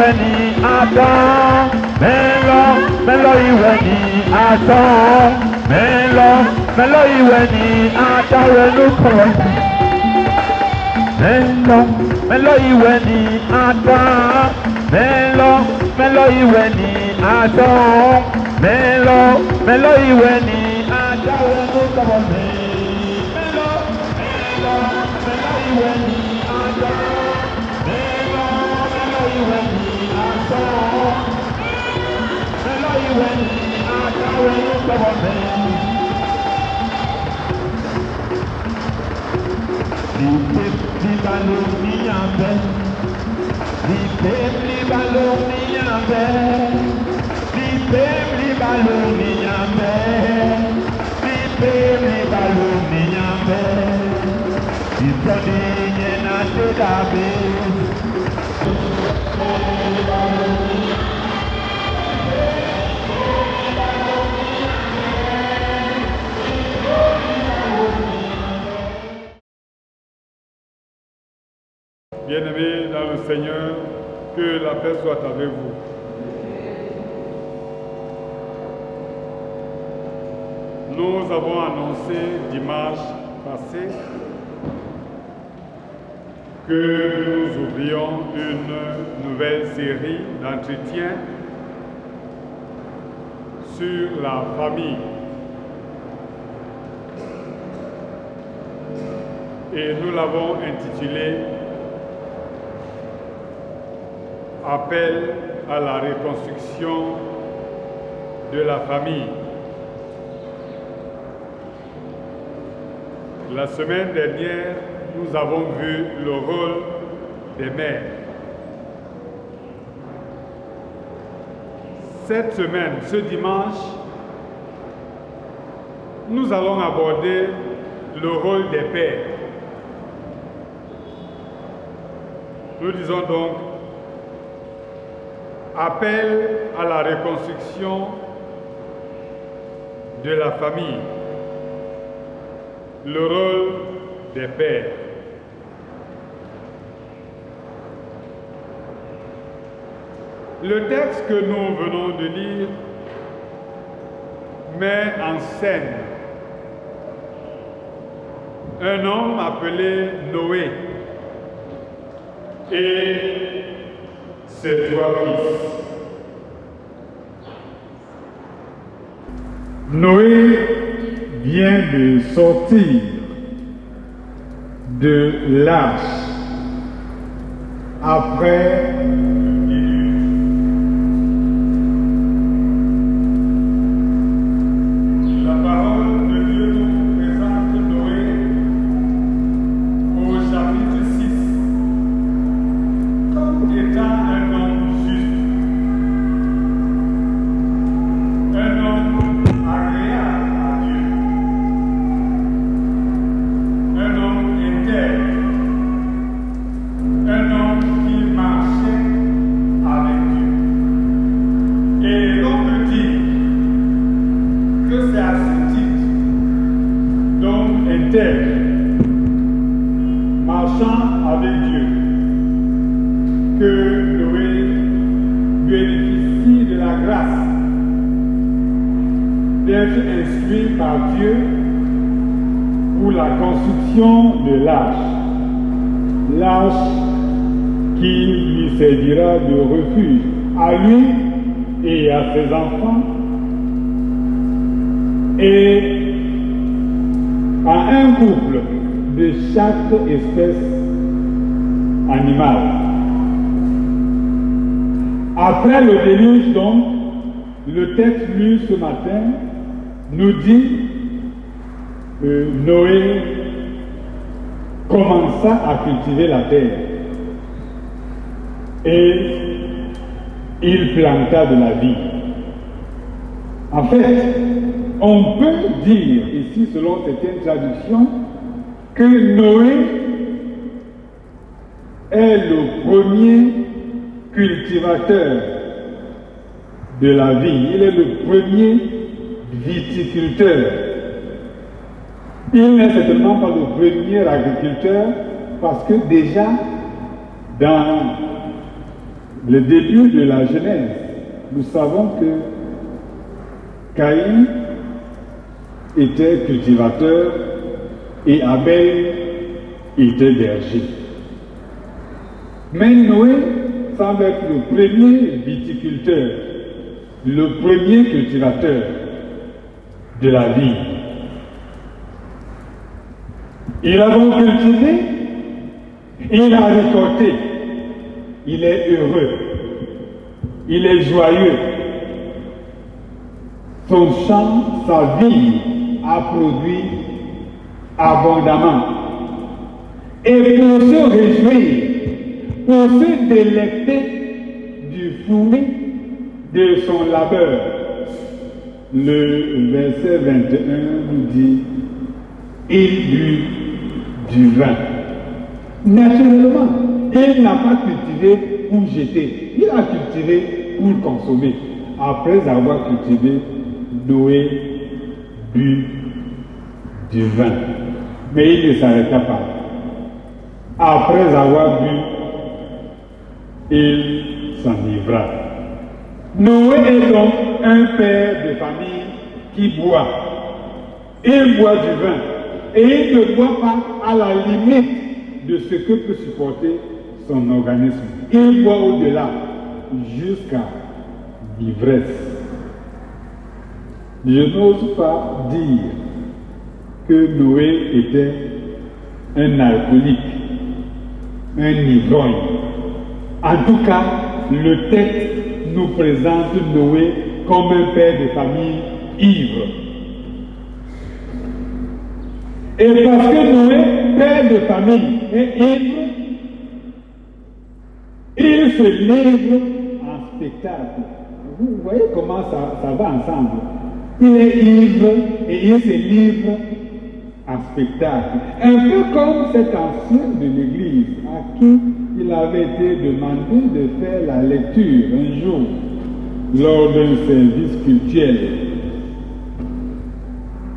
iwe ni Adam. Melo iwe ni Adam. Melo iwe ni Adam renu kọlọsí. Melo iwe ni Adam. Melo iwe ni Adam. Melo iwe ni Adam renu kọlọsí. Melo iwe ni Adam. Melo iwe ni Adam. Melo iwe ni Adam renu kọlọsí. Bien-aimés dans le Seigneur, que la paix soit avec vous. Nous avons annoncé dimanche passé que nous ouvrions une nouvelle série d'entretiens sur la famille. Et nous l'avons intitulé Appel à la reconstruction de la famille. La semaine dernière, nous avons vu le rôle des mères. Cette semaine, ce dimanche, nous allons aborder le rôle des pères. Nous disons donc appel à la reconstruction de la famille, le rôle des pères. Le texte que nous venons de lire met en scène un homme appelé Noé et ses 3 fils. Noé vient de sortir de l'arche après la parole de Dieu nous présente Noé au chapitre 6 comme étant un homme juste, un homme agréable à Dieu, un homme intègre, un homme qui marchait avec Dieu. Et l'on peut dire que c'est à ce titre d'homme intègre, marchant avec Dieu, que Noé bénéficie de la grâce d'être instruit par Dieu pour la construction de l'arche qui lui servira de refuge à lui et à ses enfants et à un couple de chaque espèce animale. Après le déluge donc, le texte lu ce matin nous dit que Noé commença à cultiver la terre et il planta de la vie. En fait, on peut dire ici, selon certaines traductions, que Noé est le premier cultivateur de la vie. Il est le premier viticulteur. Il n'est certainement pas le premier agriculteur parce que déjà dans le début de la Genèse, nous savons que Caïn était cultivateur et Abel était berger. Mais Noé semble être le premier viticulteur, le premier cultivateur de la vie. Il a donc cultivé, il a récolté, il est heureux, il est joyeux. Son champ, sa vie a produit abondamment. Et pour se réjouir, pour se délecter du fruit de son labeur, le verset 21 nous dit, il but du vin. Naturellement, il n'a pas cultivé pour jeter, il a cultivé pour consommer. Après avoir cultivé, Noé but du vin. Mais il ne s'arrêta pas. Après avoir bu, il s'enivra. Noé est donc un père de famille qui boit. Il boit du vin. Et il ne boit pas à la limite de ce que peut supporter son organisme. Il boit au-delà, jusqu'à l'ivresse. Je n'ose pas dire que Noé était un alcoolique, un ivrogne. En tout cas, le texte nous présente Noé comme un père de famille ivre. Et parce que Noé, père de famille, est ivre, il se livre en spectacle. Vous voyez comment ça va ensemble. Il est ivre et il se livre en spectacle. Un peu comme cet ancien de l'église à qui il avait été demandé de faire la lecture un jour lors d'un service cultuel.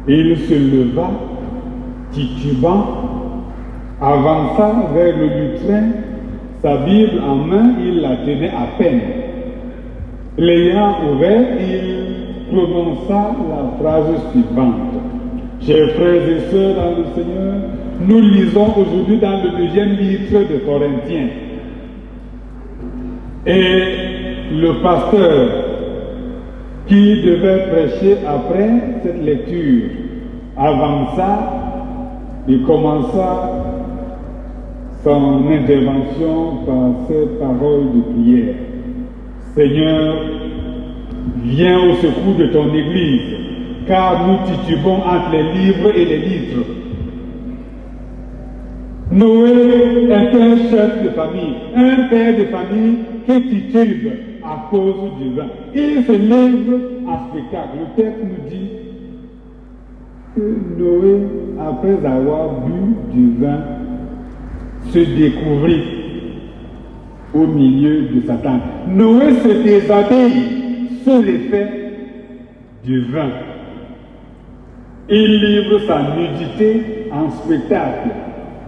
Il se leva, titubant, avança vers le lutrin, sa Bible en main, il la tenait à peine. L'ayant ouvert, il prononça la phrase suivante. Chers frères et sœurs dans le Seigneur, nous lisons aujourd'hui dans le 2e livre de Corinthiens. Et le pasteur qui devait prêcher après cette lecture avança et commença son intervention par ces paroles de prière. Seigneur, viens au secours de ton Église, car nous titubons entre les livres et les litres. Noé est un chef de famille, un père de famille qui titube à cause du vin. Il se livre en spectacle. Le texte nous dit que Noé, après avoir bu du vin, se découvrit au milieu de sa tente. Noé se déshabille sous l'effet du vin. Il livre sa nudité en spectacle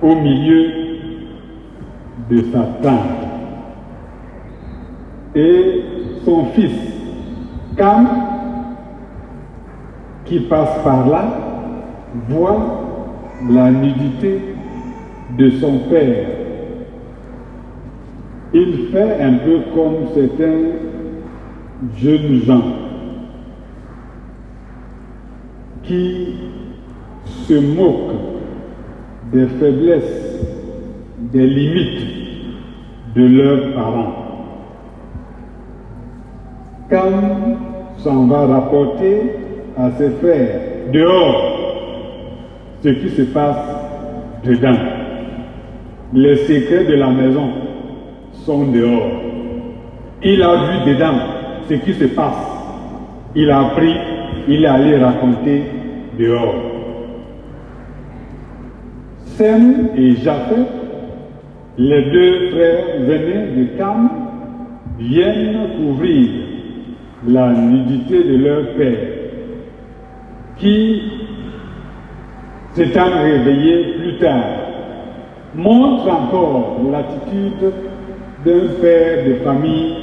au milieu de sa tente. Et son fils, Cam, qui passe par là, voit la nudité de son père. Il fait un peu comme certains jeunes gens qui se moquent des faiblesses, des limites de leurs parents. Cam s'en va rapporter à ses frères dehors ce qui se passe dedans. Les secrets de la maison sont dehors. Il a vu dedans ce qui se passe. Il a appris, il est allé raconter dehors. Sem et Japheth, les deux frères aînés de Cam, viennent couvrir la nudité de leur père, qui, s'étant réveillé plus tard, montre encore l'attitude d'un père de famille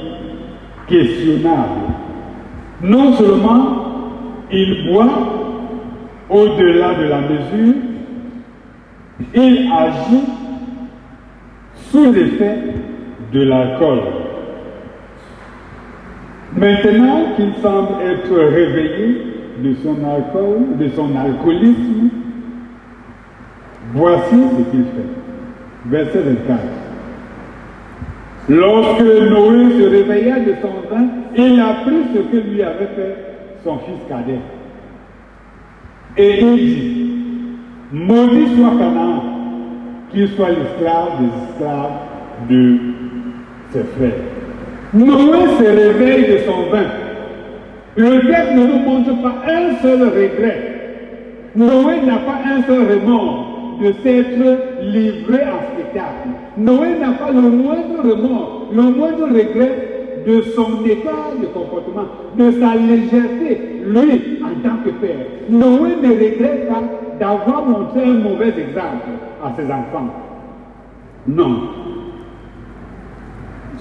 questionnable. Non seulement il boit au-delà de la mesure, il agit sous l'effet de l'alcool. Maintenant qu'il semble être réveillé de son alcoolisme, voici ce qu'il fait. Verset 24. Lorsque Noé se réveilla de son vin, il apprit ce que lui avait fait son fils cadet. Et il dit, maudit soit Canaan, qu'il soit l'esclave des esclaves de ses frères. Noé se réveille de son vin. Le texte ne nous montre pas un seul regret. Noé n'a pas un seul remords de s'être livré en spectacle. Noé n'a pas le moindre remords, le moindre regret de son état de comportement, de sa légèreté, lui, en tant que père. Noé ne regrette pas d'avoir montré un mauvais exemple à ses enfants. Non.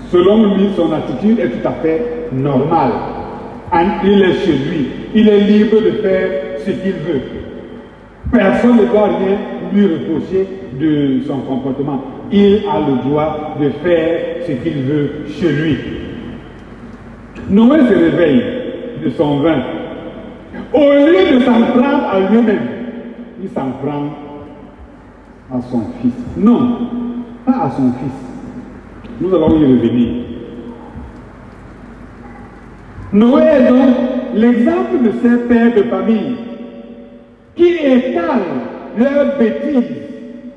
Selon lui, son attitude est tout à fait normale. Il est chez lui. Il est libre de faire ce qu'il veut. Personne ne doit rien lui reprocher de son comportement. Il a le droit de faire ce qu'il veut chez lui. Noé se réveille de son vin. Au lieu de s'en prendre à lui-même, il s'en prend à son fils. Non, pas à son fils. Nous allons y revenir. Noé est donc l'exemple de ces pères de famille qui étalent leurs bêtises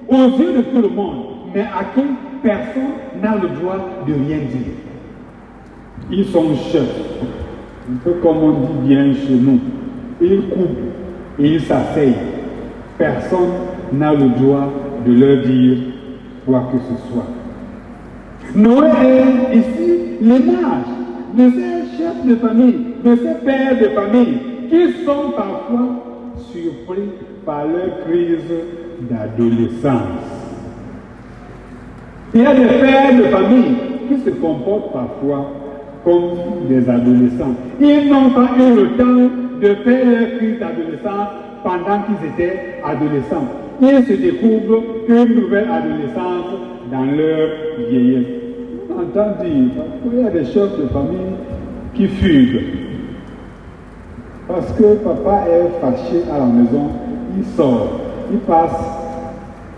aux yeux de tout le monde, mais à qui personne n'a le droit de rien dire. Ils sont chefs, un peu comme on dit bien chez nous. Ils coupent et ils s'asseyent. Personne n'a le droit de leur dire quoi que ce soit. Noé est ici l'image de ces chefs de famille, de ces pères de famille qui sont parfois surpris par leur crise d'adolescence. Il y a des pères de famille qui se comportent parfois comme des adolescents. Ils n'ont pas eu le temps de faire leur crise d'adolescence pendant qu'ils étaient adolescents. Ils se découvrent une nouvelle adolescence dans leur vieillesse. On entend dire, il y a des chefs de famille qui fuguent. Parce que papa est fâché à la maison, il sort, il passe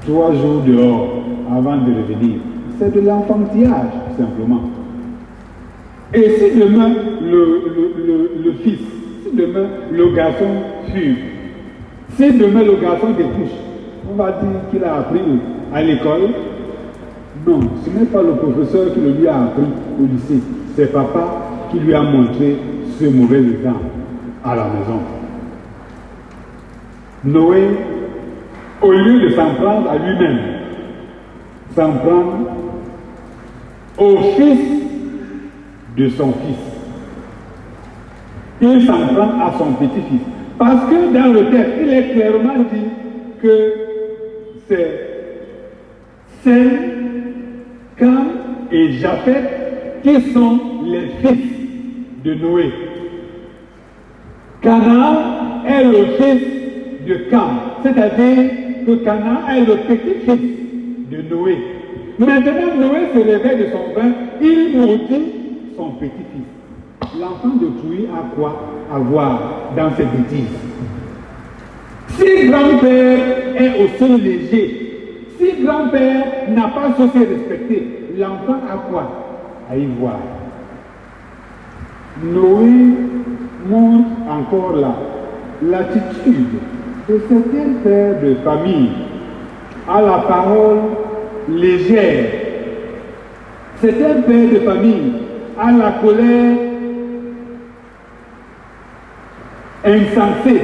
3 jours dehors avant de revenir. C'est de l'enfantillage, tout simplement. Et si demain le fils, si demain le garçon fugue, si demain le garçon débouche, on va dire qu'il a appris à l'école. Non, ce n'est pas le professeur qui le lui a appris au lycée, c'est papa qui lui a montré ce mauvais exemple à la maison. Noé, au lieu de s'en prendre à lui-même, s'en prend au fils de son fils. Il s'en prend à son petit-fils. Parce que dans le texte, il est clairement dit que c'est Sem, Cam et Japheth qui sont les fils de Noé. Canaan est le fils de Cam, c'est-à-dire que Canaan est le petit-fils de Noé. Maintenant, Noé se réveille de son vin, il maudit son petit-fils. L'enfant d'autrui a quoi à voir dans ses bêtises? Si grand-père est aussi léger, si grand-père n'a pas su se respecter, l'enfant a quoi à y voir? Noé montre encore là l'attitude de certains pères de famille à la parole légère. Certains pères de famille à la colère insensée,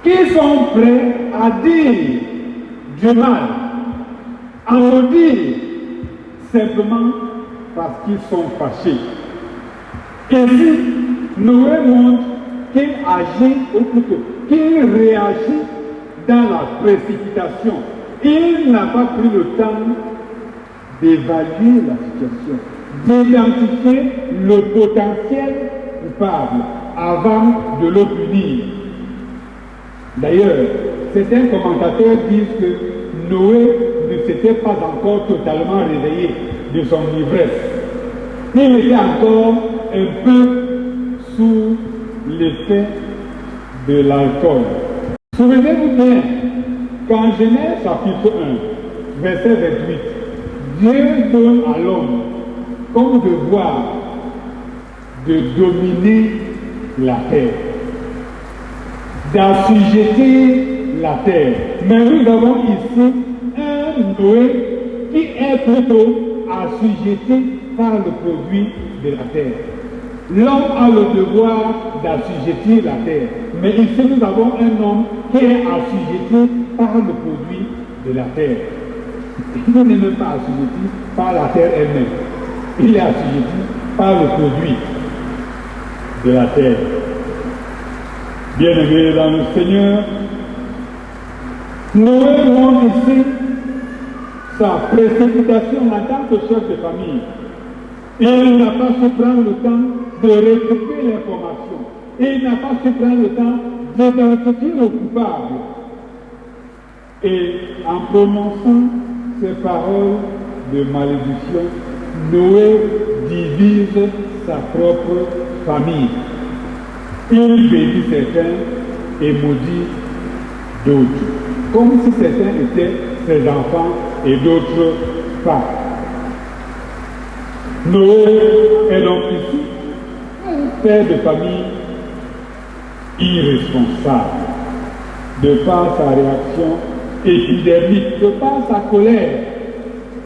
qui sont prêts à dire du mal, à maudire simplement parce qu'ils sont fâchés. Ici, Noé montre qu'il agit, ou plutôt qu'il réagit dans la précipitation. Il n'a pas pris le temps d'évaluer la situation, d'identifier le potentiel coupable avant de le punir. D'ailleurs, certains commentateurs disent que Noé ne s'était pas encore totalement réveillé de son ivresse. Il était encore un peu sous l'effet de l'alcool. Souvenez-vous bien qu'en Genèse chapitre 1, verset 28, Dieu donne à l'homme comme devoir de dominer la terre, d'assujettir la terre. Mais nous avons ici un Noé qui est plutôt assujetti par le produit de la terre. L'homme a le devoir d'assujettir la terre. Mais ici, nous avons un homme qui est assujetti par le produit de la terre. Il n'est même pas assujetti par la terre elle-même. Il est assujetti par le produit de la terre. Bien-aimés dans le Seigneur, Noé montre ici sa précipitation en tant que chef de famille. Il n'a pas su prendre le temps de récupérer l'information. Il n'a pas su prendre le temps d'identifier le coupable. Et en prononçant ces paroles de malédiction, Noé divise sa propre famille. Il bénit certains et maudit d'autres, comme si certains étaient ses enfants et d'autres pas. Noé est donc ici un père de famille irresponsable, de par sa réaction épidermique, de par sa colère.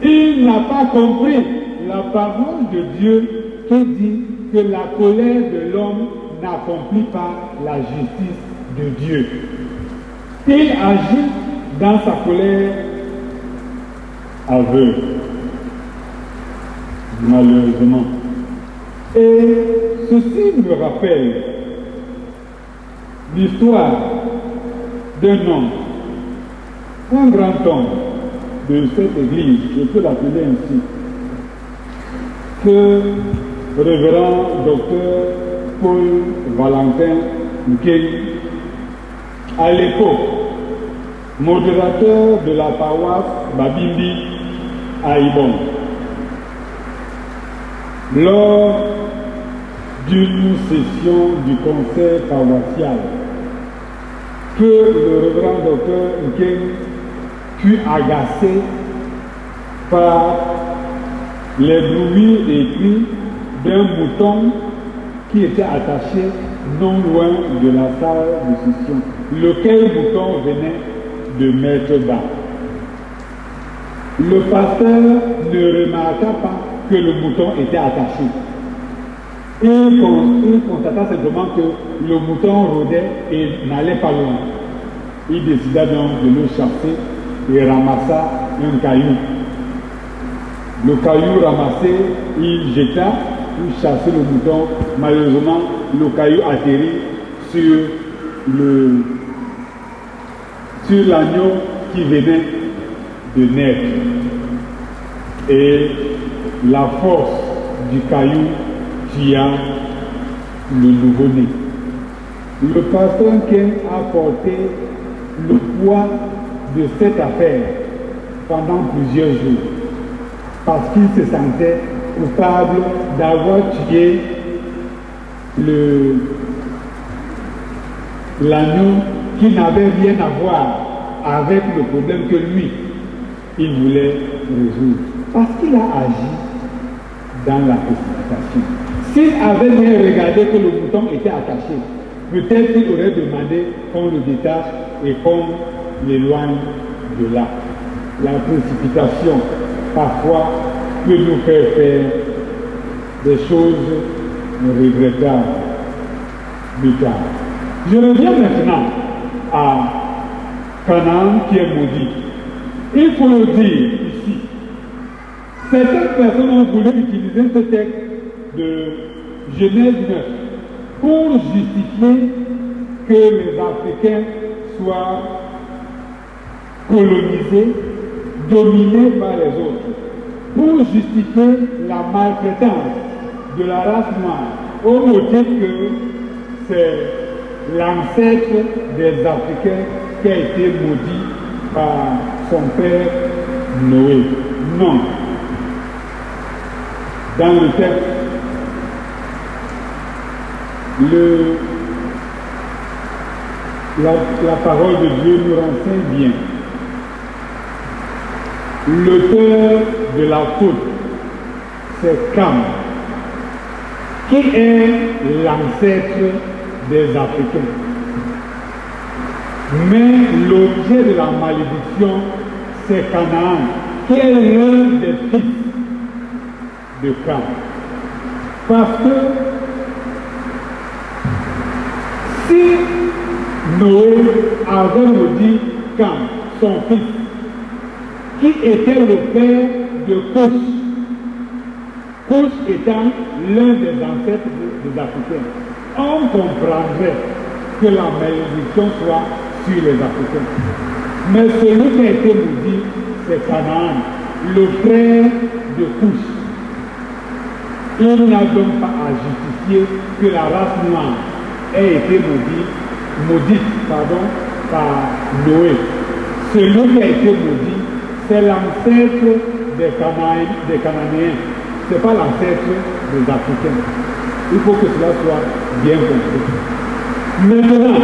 Il n'a pas compris la parole de Dieu qui dit que la colère de l'homme n'accomplit pas la justice de Dieu. Il agit dans sa colère aveugle, malheureusement. Et ceci me rappelle l'histoire d'un homme, un grand homme de cette église, je peux l'appeler ainsi, que le révérend docteur Paul Valentin Nkeng, à l'époque, modérateur de la paroisse Babimbi à Ibon. Lors d'une session du conseil paroissial, que le révérend docteur Nkeng fut agacé par les bruits et cris d'un mouton qui était attaché non loin de la salle de session, lequel mouton venait de mettre bas. Le pasteur ne remarqua pas que le mouton était attaché. Il constata simplement que le mouton rôdait et n'allait pas loin. Il décida donc de le chasser et ramassa un caillou. Le caillou ramassé, il jeta pour chasser le mouton. Malheureusement, le caillou atterrit sur l'agneau qui venait de naître. Et la force du caillou tua le nouveau-né. Le pasteur Ken a porté le poids de cette affaire pendant plusieurs jours parce qu'il se sentait coupable d'avoir tué l'agneau qui n'avait rien à voir avec le problème que lui, il voulait résoudre. Parce qu'il a agi dans la précipitation. S'il avait bien regardé que le mouton était attaché, peut-être qu'il aurait demandé qu'on le détache et qu'on l'éloigne de là. La précipitation, parfois, peut nous faire des choses regrettables plus tard. Je reviens maintenant à Canaan qui est maudit. Il faut le dire ici. Certaines personnes ont voulu utiliser ce texte de Genèse 9 pour justifier que les Africains soient colonisés, dominés par les autres. pour justifier la maltraitance de la race noire, au motif que c'est l'ancêtre des Africains qui a été maudit par son père Noé. Non. Dans le texte, la parole de Dieu nous renseigne bien. L'auteur de la faute, c'est Cam, qui est l'ancêtre des Africains. Mais l'objet de la malédiction, c'est Canaan, qui est l'un des fils de Cam. Parce que si Noé avait maudit Cam, son fils, qui était le père de Cush, Cush étant l'un des ancêtres des Africains, on comprendrait que la malédiction soit sur les Africains. Mais celui qui a été maudit, c'est Canaan, le frère de Cush. Il n'a donc pas à justifier que la race noire ait été maudite par Noé. Celui qui a été maudit, c'est l'ancêtre des Cananéens. Ce n'est pas l'ancêtre des Africains. Il faut que cela soit bien compris. Maintenant,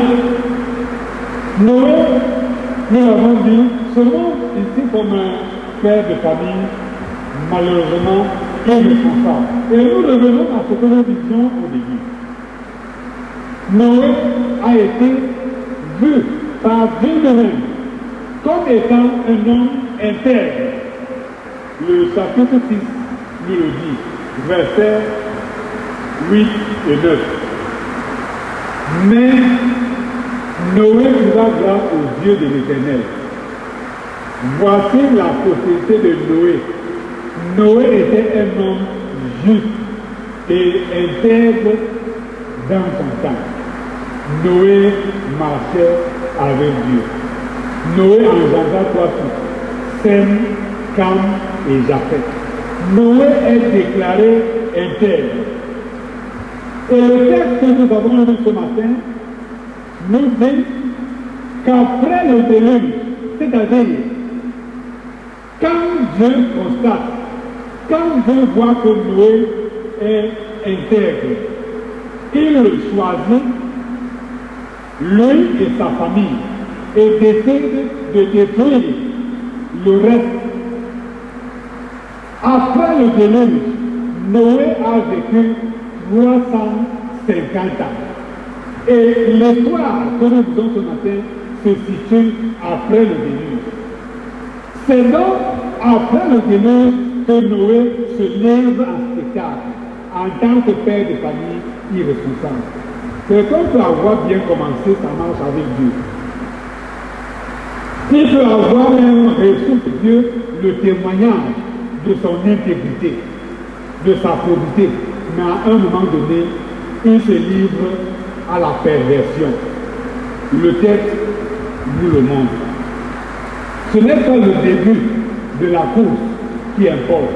Noé, nous l'avons dit, se montre ici comme un père de famille, malheureusement irresponsable. Et nous revenons à ce que nous disions au début. Noé a été vu par Dieu lui-même comme étant un homme intègre. Le chapitre 6 nous le dit, versets 8 et 9. Mais Noé trouva grâce aux yeux de l'Éternel. Voici la postérité de Noé. Noé était un homme juste et intègre dans son temps. Noé marchait avec Dieu. Noé engendra 3 fils, Sem, Cam et Japheth. Noé est déclaré intègre. Et le texte que nous avons lu ce matin nous dit qu'après le déluge, c'est-à-dire quand Dieu constate, quand Dieu voit que Noé est intègre, il le choisit, lui et sa famille, et décide de détruire le reste. Après le déluge, Noé a vécu 350 ans. Et l'histoire que nous disons ce matin se situe après le déluge. C'est donc après le déluge que Noé se livre en spectacle en tant que père de famille irresponsable. Quelqu'un peut avoir bien commencé sa marche avec Dieu. Il peut avoir même reçu de Dieu le témoignage de son intégrité, de sa probité, mais à un moment donné, il se livre à la perversion. Le texte nous le montre. Ce n'est pas le début de la course qui importe,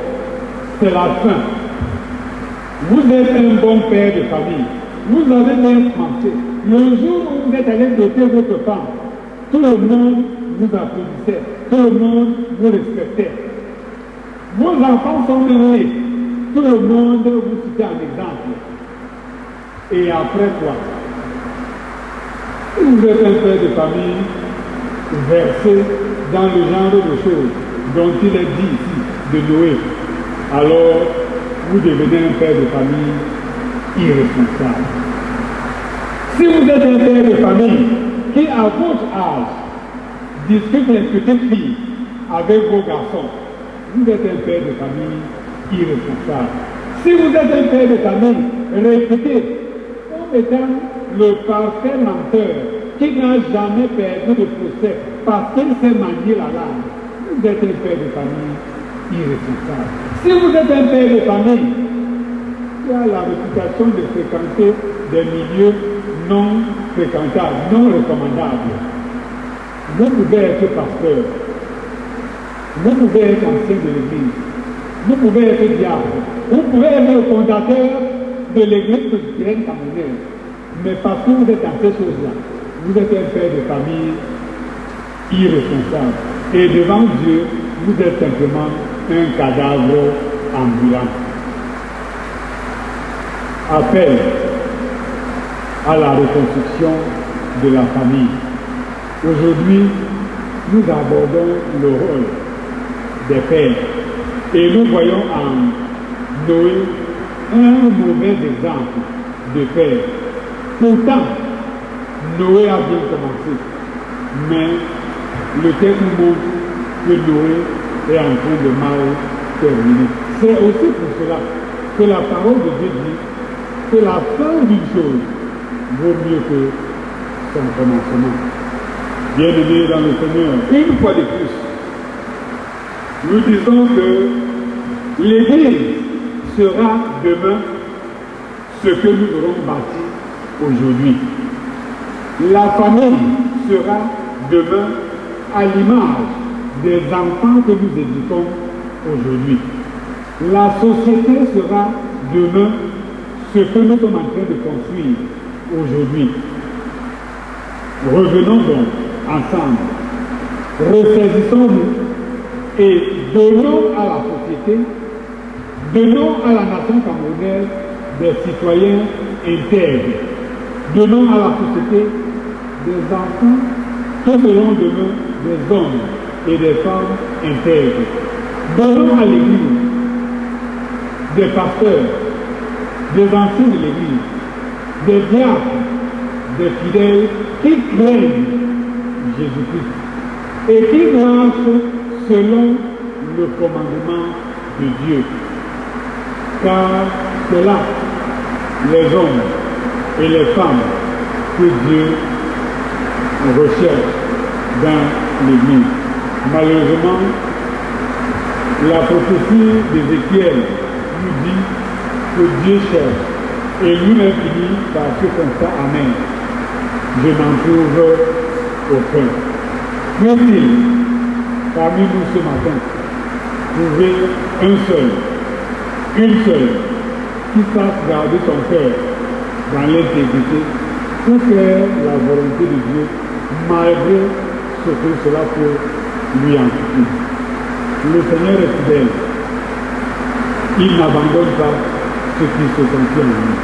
c'est la fin. Vous êtes un bon père de famille, vous avez bien pensé. Le jour où vous êtes allé doter votre femme, tout le monde vous applaudissait, tout le monde vous respectait. Vos enfants sont nés, tout le monde vous citait en exemple. Et après quoi? Si vous êtes un père de famille versé dans le genre de choses dont il est dit ici de Noé, alors vous devenez un père de famille irresponsable. Si vous êtes un père de famille qui, à votre âge, discute les petites filles avec vos garçons, vous êtes un père de famille irresponsable. Si vous êtes un père de famille réputé comme étant le parfait menteur qui n'a jamais perdu de procès parce qu'il sait manier la langue, vous êtes un père de famille irresponsable. Si vous êtes un père de famille qui a la réputation de fréquenter des milieux non fréquentables, non recommandables, vous pouvez être pasteur, vous pouvez être ancien de l'église, Vous pouvez être diable. Vous pouvez être le fondateur de l'église presbytérienne camerounaise. Mais parce que vous êtes dans ces choses-là, vous êtes un père de famille irresponsable. Et devant Dieu, vous êtes simplement un cadavre ambulant. Appel à la reconstruction de la famille. Aujourd'hui, nous abordons le rôle des pères. Et nous voyons en Noé un mauvais exemple de père. Pourtant, Noé a bien commencé. Mais le texte nous montre que Noé est en train de mal terminer. C'est aussi pour cela que la parole de Dieu dit que la fin d'une chose vaut mieux que son commencement. Bien-aimés dans le Seigneur, une fois de plus, nous disons que l'Église sera demain ce que nous aurons bâti aujourd'hui. La famille sera demain à l'image des enfants que nous éduquons aujourd'hui. La société sera demain ce que nous sommes en train de construire aujourd'hui. Revenons donc ensemble, ressaisissons-nous et donnons à la société, donnons à la nation camerounaise des citoyens intègres, donnons à la société des enfants qui seront demain des hommes et des femmes intègres. Donnons à l'Église des pasteurs, des anciens de l'Église, des diacres, des fidèles qui craignent Jésus-Christ et qui marchent selon le commandement de Dieu. Car c'est là les hommes et les femmes que Dieu recherche dans l'Église. Malheureusement, la prophétie d'Ézéchiel nous dit que Dieu cherche et lui-même finit par ce constat amen. Je n'en trouve aucun. Peut-il, parmi nous ce matin, trouver un seul, une seule, qui sache garder son cœur dans l'intégrité pour faire la volonté de Dieu, malgré ce que cela peut lui impliquer. Le Seigneur est fidèle. Il n'abandonne pas ceux qui se confient en lui.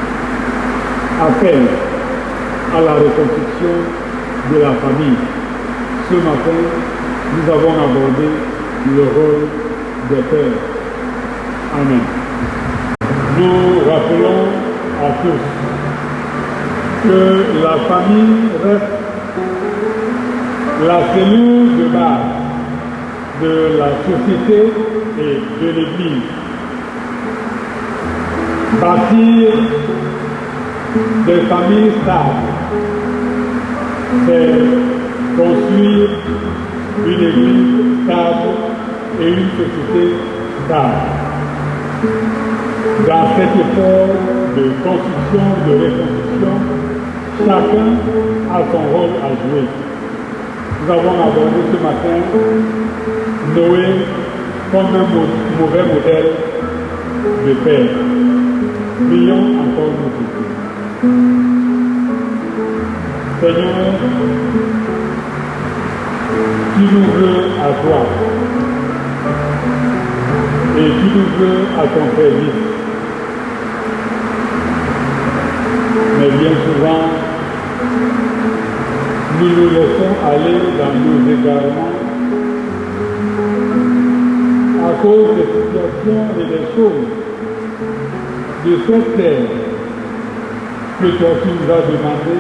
Appel à la reconstruction de la famille. Ce matin, nous avons abordé le rôle des pères. Amen. Nous rappelons à tous que la famille reste la cellule de base de la société et de l'Église. Bâtir des familles stables, c'est construire une Église stable et une société stable. Dans cet effort de construction, de reconstruction, chacun a son rôle à jouer. Nous avons abordé ce matin Noé comme un mauvais modèle de père. Prions encore nous. Seigneur, tu nous veux à toi et tu nous veux à ton service. Mais bien souvent, nous nous laissons aller dans nos égarements à cause des situations et des choses de cette terre que toi tu nous as demandé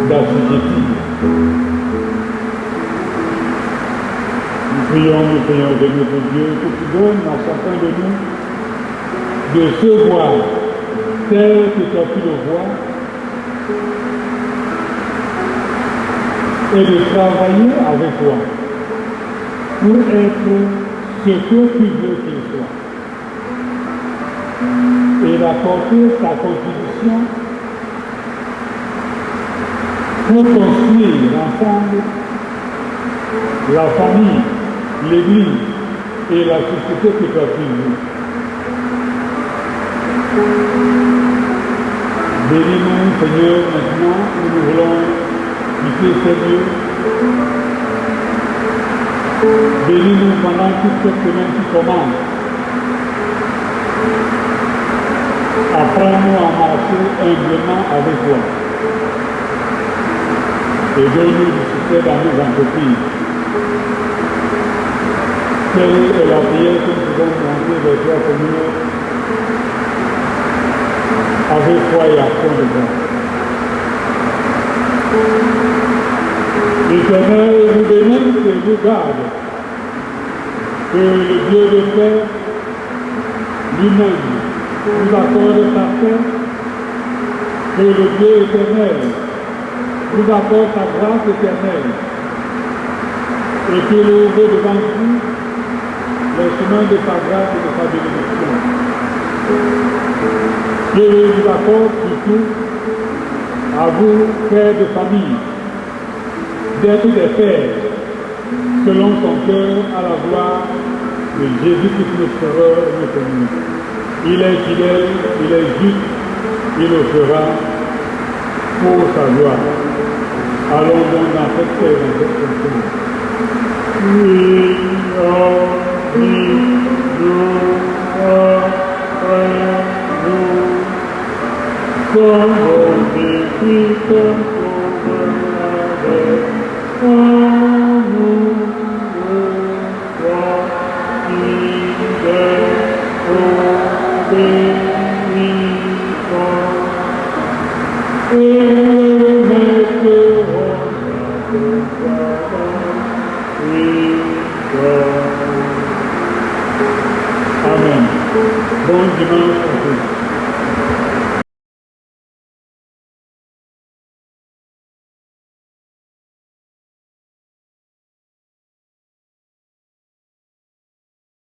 d'assujettir. Nous prions, nous Seigneur de notre Dieu, que tu donnes à chacun de nous de se voir tel que toi tu le vois et de travailler avec toi pour être ce que tu veux qu'il soit et d'apporter sa contribution pour construire ensemble la famille, l'Église et la société qui doit suivre. Bénis-nous, Seigneur, maintenant, où nous voulons quitter ces lieux. Bénis-nous pendant toute cette semaine qui commence. Apprends-nous à marcher humblement avec toi. Et donne-nous du succès dans nos entreprises. Quelle est la prière que nous devons demander vers toi, Seigneur, avec foi et à fond de grâce. L'Éternel vous bénisse et vous garde. Que le Dieu de paix lui-même vous accorde sa paix. Que le Dieu éternel vous accorde sa grâce éternelle. Et qu'il ouvre devant vous les chemins de sa grâce et de sa bénédiction. Qu'il vous accorde surtout à vous, pères de famille, d'être des pères selon son cœur à la gloire de Jésus-Christ notre Sauveur et notre Ami. Il est fidèle, il est juste, il le fera pour sa gloire. Allons donc dans cette paix, dans cette confiance. Amen. Bon dimanche à tous.